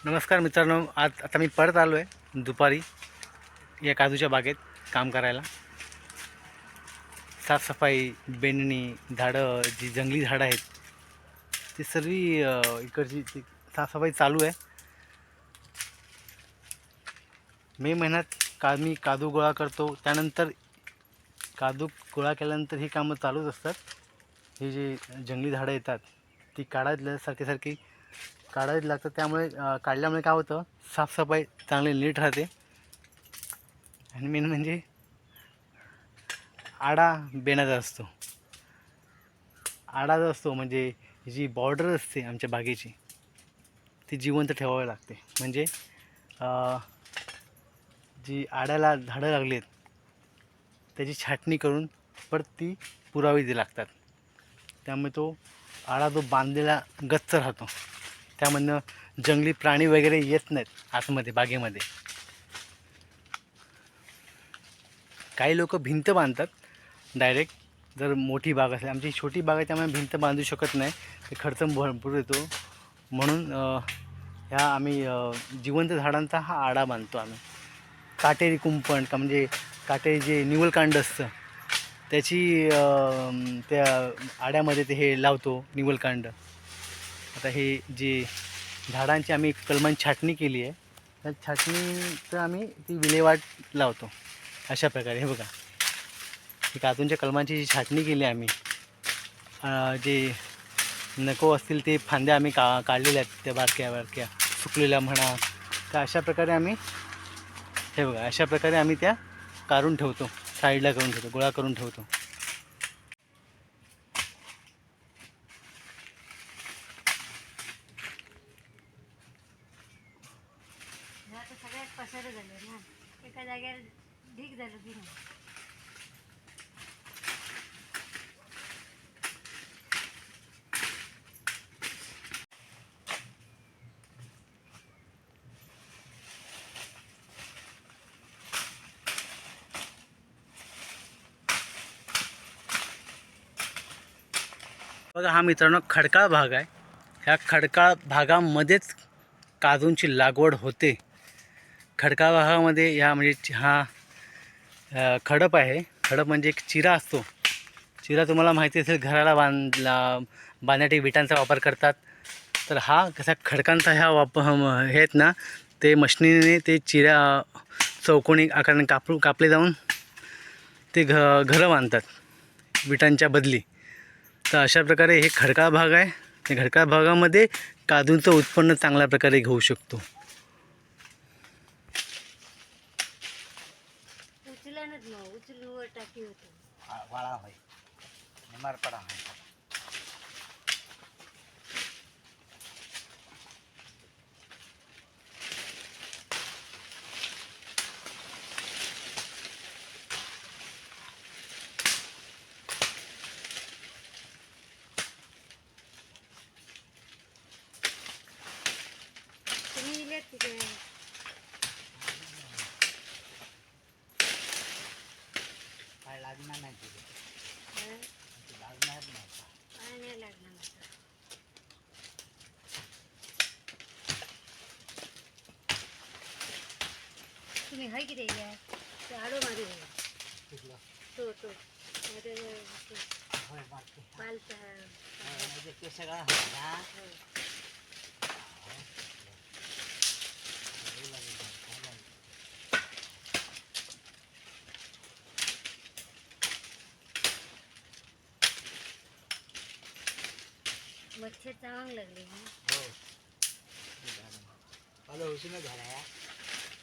नमस्कार मित्रांनो, आता मी परत आलो आहे दुपारी या काजूच्या बागेत काम करायला. साफसफाई, बेंडणी, झाडं, जी जंगली झाडं आहेत ती सर्व इकडची साफसफाई चालू आहे. मे महिन्यात मी काजू गोळा करतो. त्यानंतर काजू गोळा केल्यानंतर ही कामं चालूच असतात. ही जी जंगली झाडं येतात ती काढायला सारखी काढावीच लागतं. त्यामुळे काढल्यामुळे काय होतं, साफसफाई चांगली नीट राहते. आणि मेन म्हणजे आडा बेण्याचा असतो. आडा जो असतो म्हणजे जी बॉर्डर असते आमच्या बागेची ती जिवंत ठेवावी लागते. म्हणजे जी आड्याला झाडं लागली आहेत त्याची छाटणी करून परत ती पुरावी लागतात. त्यामुळे तो आडा जो बांधलेला गच्च राहतो, त्यामधनं जंगली प्राणी वगैरे येत नाहीत आतमध्ये बागेमध्ये. काही लोक भिंत बांधतात डायरेक्ट, जर मोठी बाग असेल. आमची छोटी बाग आहे त्यामुळे भिंत बांधू शकत नाही, ते खर्च भरपूर येतो. म्हणून ह्या आम्ही जिवंत झाडांचा हा आडा बांधतो आम्ही. काटेरी कुंपण का म्हणजे काटेरी जे निवलकांड असतं त्याची त्या आड्यामध्ये ते हे लावतो निवलकांड. आता हे जे झाडांची आम्ही कलमांची छाटणी केली आहे, त्या छाटणीचं आम्ही ती विल्हेवाट लावतो अशा प्रकारे. हे बघा, ही काजूंच्या कलमांची जी छाटणी केली आम्ही, जे नको असतील ते फांद्या आम्ही काढलेल्या आहेत, त्या बारक्या सुकलेल्या म्हणा, तर अशा प्रकारे आम्ही हे बघा अशा प्रकारे आम्ही त्या काढून ठेवतो, साईडला करून ठेवतो, गोळा करून ठेवतो. सगळ्यात पसार झालं ना, एका जागेवर ढीक झालं की नाही. बघा, हा मित्रांनो खडकाळ भाग आहे. ह्या खडकाळ भागामध्येच काजूंची लागवड होते. खडकाळ भागामध्ये ह्या म्हणजे हा खडप आहे. खडप म्हणजे एक चिरा असतो. चिरा तुम्हाला माहिती असेल, घराला बांधण्यासाठी विटांचा वापर करतात. तर हा कसा खडकांचा ह्या हे आहेत ना, ते मशनीने ते चिऱ्या चौकोनी आकाराने कापले जाऊन ते घरं बांधतात विटांच्या बदली. तर अशा प्रकारे हे खडकाळ भाग आहे. या खडकाळ भागामध्ये काजूंचं उत्पन्न चांगल्या प्रकारे घेऊ शकतो. उचलनच मग उचलून वर टाकी होतो. वाळा होय, निमारपडा होय. तुम्ही इलेत तिथे काय लागणार नाही तिथे, हं? लागणार नाही. काय नाही लागणार आता. तुम्ही हाय किती ते आडो मारू तो तो पालचा ते सगळं हा मच्छर चांगलं लागले. हो, हॅलो उशीनं झाला या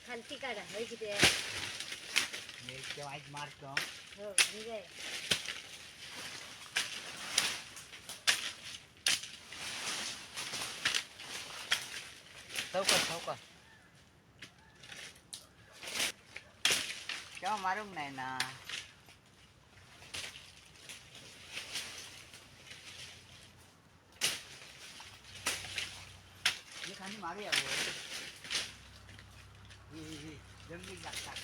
खालती काढा हाय किती मी तेव्हा मारतो. हो ठीक आहे. चौका केव्हा मारून नाही ना. खाली मारूया जंगली लागतात.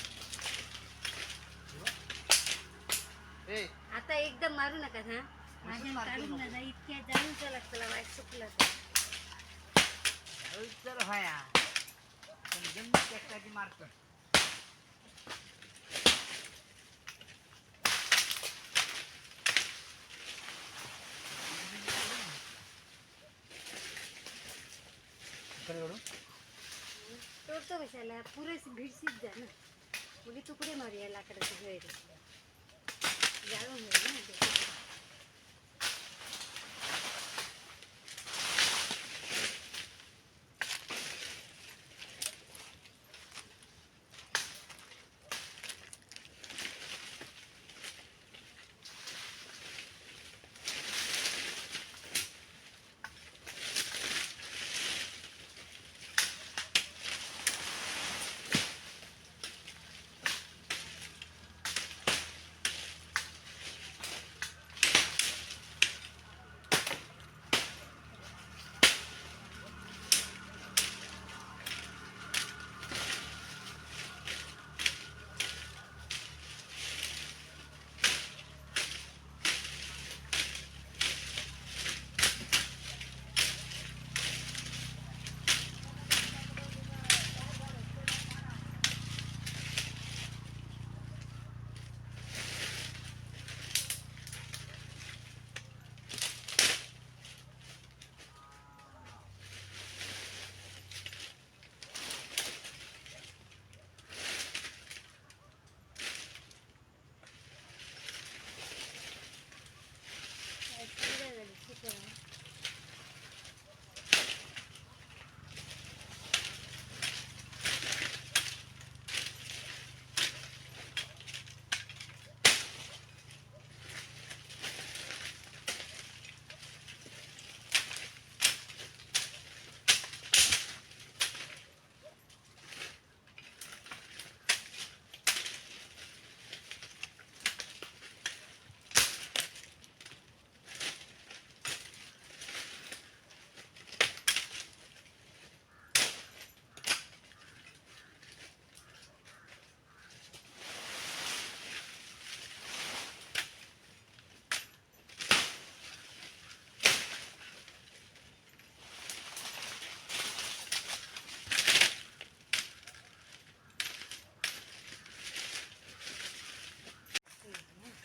आता एकदम मारू नका ना, माझ्या काढून ना जा, इतक्या जाऊन लागतं वाईट चुकलं तर. तर तोडतो कशाला पुरेशी भिडशीच जा ना मुली तुकडे मारूया लाकडाचे गैर जाळून घेऊ ना ते.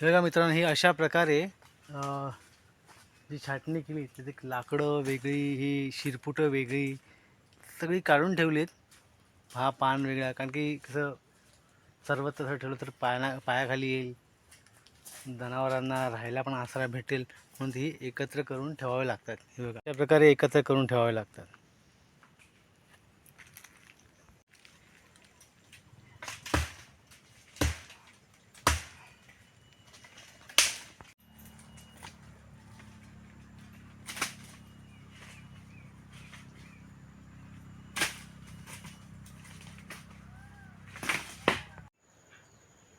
हे बघा मित्रांनो, ही अशा प्रकारे जी छाटणी केली त्याची लाकडं वेगळी, ही शिरपुटं वेगळी सगळी काढून ठेवलीत. हा पान वेगळा, कारण की कसं सर्वत्र तसं ठेवलं तर पायाखाली येईल, जनावरांना राहायला पण आसरा भेटेल, म्हणून ही एकत्र करून ठेवावे लागतात. हे बघा अशा प्रकारे एकत्र करून ठेवावे लागतात.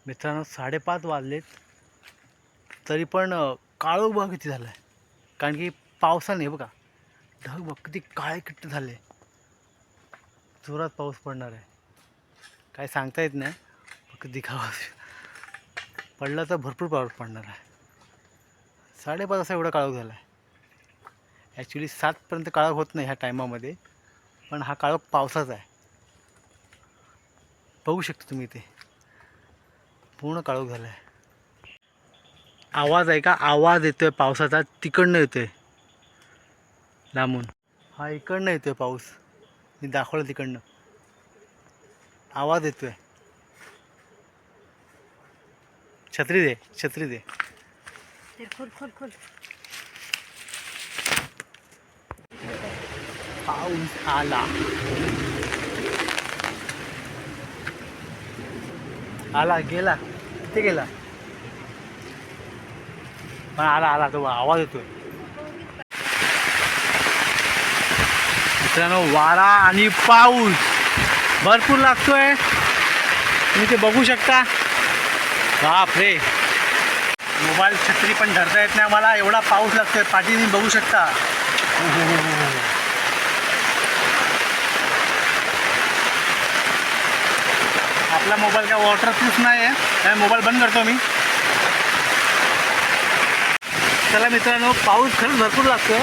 मित्रांनो 5:30 वाजलेत तरी पण काळोख बघा किती झाला आहे, कारण की पावसाने बघा ढग बघ किती काळे किट्ट झाले. जोरात पाऊस पडणार आहे, काय सांगता येत नाही. फक्त दिखावा पडला तर भरपूर पाऊस पडणार आहे. 5:30 असा एवढा काळोख झाला आहे. ॲक्च्युली 7पर्यंत काळोख होत नाही ह्या टायमामध्ये, पण हा काळोख पावसाचा आहे. बघू शकता तुम्ही ते पूर्ण काळोख झाला आहे. आवाज आहे का, आवाज येतोय पावसाचा, तिकडनं येतोय लांबून. हा इकडनं येतोय पाऊस, मी दाखवलं तिकडनं आवाज येतोय. छत्री दे, छत्री दे. खोल खोल खोल. पाऊस आला, आला गेला, ते गेला, पण आला आला तो आवाज येतोय. मित्रांनो वारा आणि पाऊस भरपूर लागतोय, तुम्ही ते बघू शकता. बाप रे, मोबाईल छत्री पण धरता येत नाही मला, एवढा पाऊस लागतोय. पाठीने बघू शकता. आपला मोबाईल काय वॉटरप्रूफ नाही आहे, त्यामुळे मोबाईल बंद करतो मी. चला मित्रांनो, पाऊस खरंच भरपूर लागतो.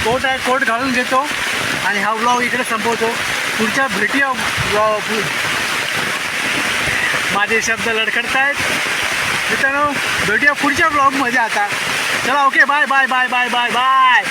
कोट आहे, कोट घालून घेतो. आणि हा व्लॉग इकडे संपवतो. पुढच्या भेटूया व्लॉग. माझे शब्द लडखडत आहेत मित्रांनो. भेटूया पुढच्या व्लॉगमध्ये आता. चला okay bye bye bye bye bye bye.